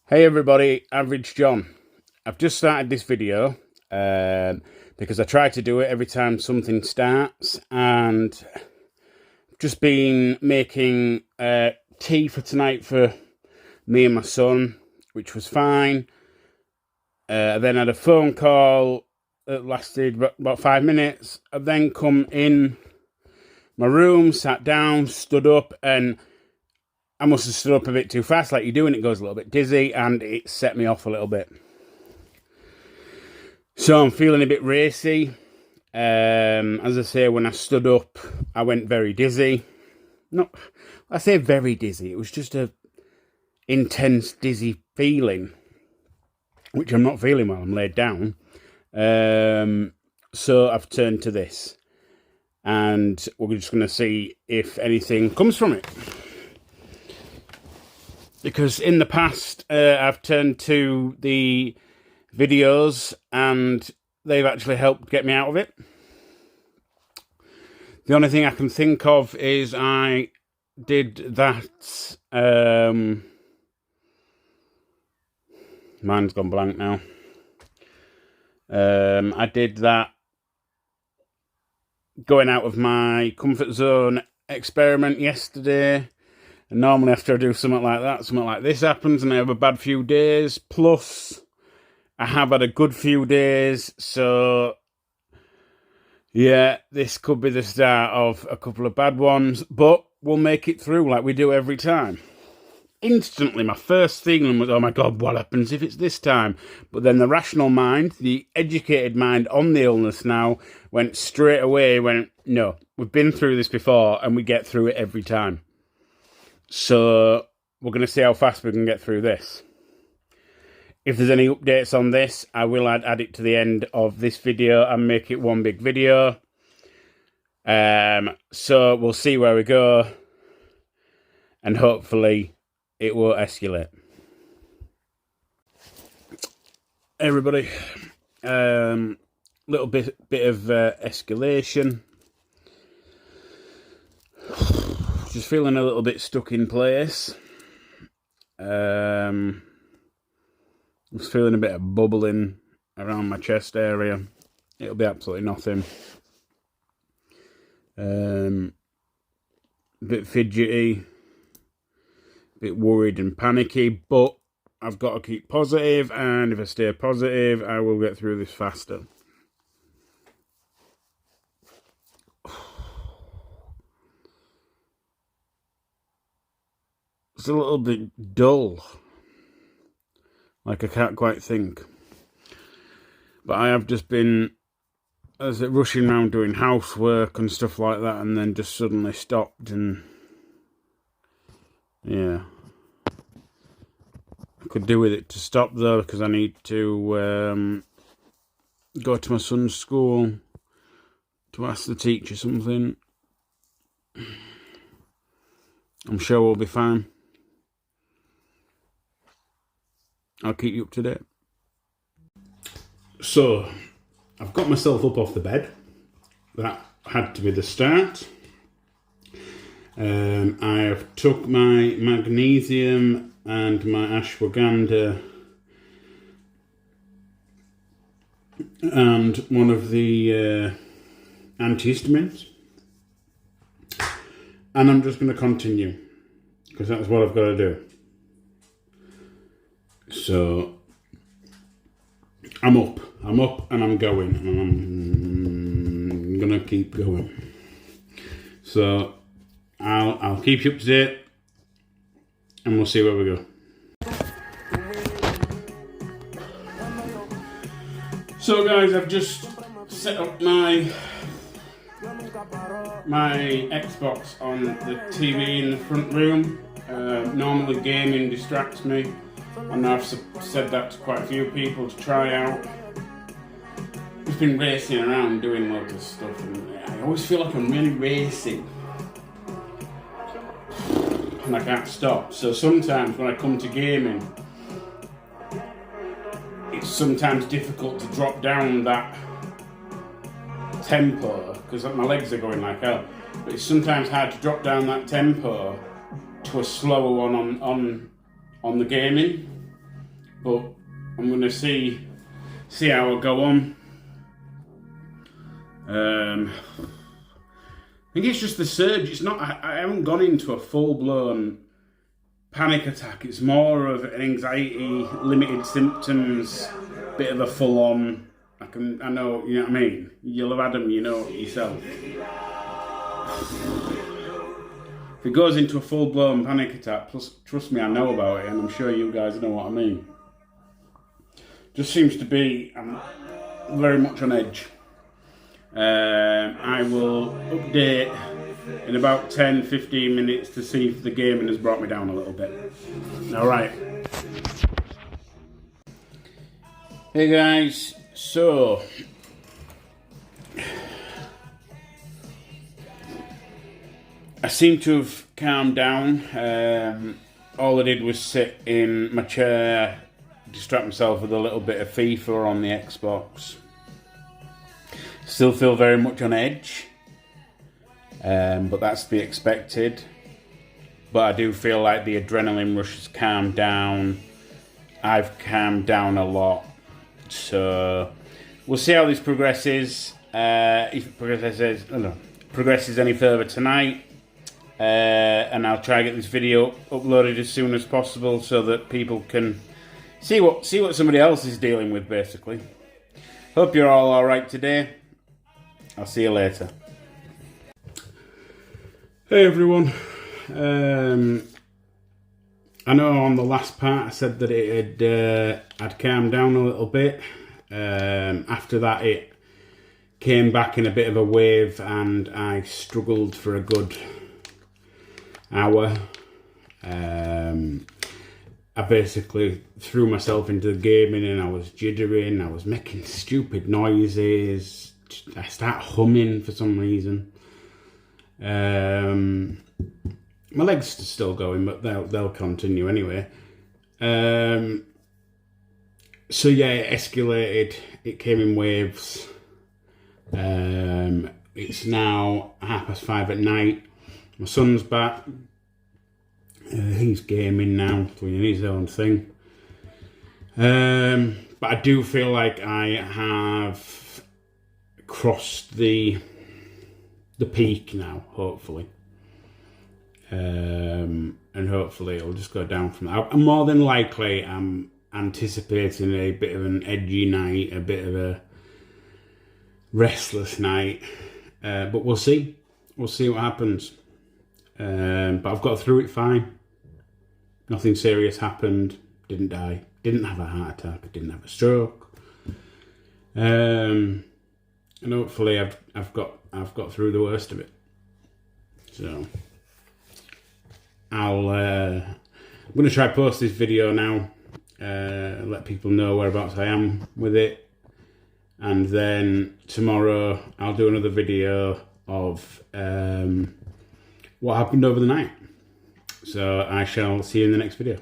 Hey everybody, Average John. I've just started this video because I try to do it every time something starts, and just been making tea for tonight for me and my son, which was fine. I then had a phone call that lasted about 5 minutes. I then come in my room, sat down, stood up, and I must have stood up a bit too fast, like you do, and it goes a little bit dizzy, and it set me off a little bit. So I'm feeling a bit racy. As I say, when I stood up, I went very dizzy. I say very dizzy. It was just a intense dizzy feeling, which I'm not feeling while I'm laid down. So I've turned to this, and we're just going to see if anything comes from it. Because in the past, I've turned to the videos and they've actually helped get me out of it. The only thing I can think of is I did that. Mine's gone blank now. I did that going out of my comfort zone experiment yesterday. And normally after I do something like that, something like this happens and I have a bad few days. Plus, I have had a good few days. So, yeah, this could be the start of a couple of bad ones. But we'll make it through like we do every time. Instantly, my first feeling was, oh my God, what happens if it's this time? But then the rational mind, the educated mind on the illness now, went straight away, no, we've been through this before and we get through it every time. So we're going to see how fast we can get through this. If there's any updates on this, I will add it to the end of this video and make it one big video. So we'll see where we go, and hopefully it won't escalate. Hey everybody, little bit of escalation. Just feeling a little bit stuck in place. I'm just feeling a bit of bubbling around my chest area. It'll be absolutely nothing. A bit fidgety, a bit worried and panicky, but I've got to keep positive, and if I stay positive, I will get through this faster. It's a little bit dull. Like I can't quite think. But I have just been rushing around doing housework and stuff like that, and then just suddenly stopped, and yeah. I could do with it to stop though, because I need to go to my son's school to ask the teacher something. I'm sure we'll be fine. I'll keep you up to date. So, I've got myself up off the bed. That had to be the start. I have took my magnesium and my ashwagandha and one of the antihistamines. And I'm just going to continue, because that's what I've got to do. So, I'm up and I'm going, and I'm going to keep going. So, I'll keep you up to date, and we'll see where we go. So guys, I've just set up my Xbox on the TV in the front room. Normally gaming distracts me, and I've said that to quite a few people to try out. I've been racing around doing loads of stuff, and I always feel like I'm really racing, and I can't stop. So sometimes when I come to gaming, it's sometimes difficult to drop down that tempo, because my legs are going like hell. But it's sometimes hard to drop down that tempo to a slower one on the gaming. but I'm gonna see how I go on. I think it's just the surge. It's not. I haven't gone into a full-blown panic attack. It's more of an anxiety, limited symptoms, bit of a full-on. I know, you know what I mean? You'll have had them, you know yourself. If it goes into a full-blown panic attack, plus, trust me, I know about it, and I'm sure you guys know what I mean. Just seems to be, I'm very much on edge. I will update in about 10-15 minutes to see if the gaming has brought me down a little bit. Alright. Hey guys, so I seem to have calmed down. All I did was sit in my chair, distract myself with a little bit of FIFA on the Xbox. Still feel very much on edge, but that's to be expected. But I do feel like the adrenaline rush has calmed down. I've calmed down a lot. So we'll see how this progresses. If it progresses any further tonight. And I'll try to get this video uploaded as soon as possible so that people can see what somebody else is dealing with, basically. Hope you're all alright today. I'll see you later. Hey everyone. I know on the last part I said that it had calmed down a little bit. After that it came back in a bit of a wave and I struggled for a good hour. I basically threw myself into the gaming and I was jittering, I was making stupid noises. I start humming for some reason. My legs are still going, but they'll continue anyway. So yeah, it escalated. It came in waves. It's now 5:30 at night. My son's back. He's gaming now, doing his own thing. But I do feel like I have crossed the peak now, hopefully. And hopefully it'll just go down from that. I'm more than likely, I'm anticipating a bit of an edgy night, a bit of a restless night. But we'll see. We'll see what happens. But I've got through it fine. Nothing serious happened. Didn't die. Didn't have a heart attack. Didn't have a stroke. And hopefully I've got through the worst of it. So I'm going to try post this video now. Let people know whereabouts I am with it. And then tomorrow I'll do another video of what happened over the night. So I shall see you in the next video.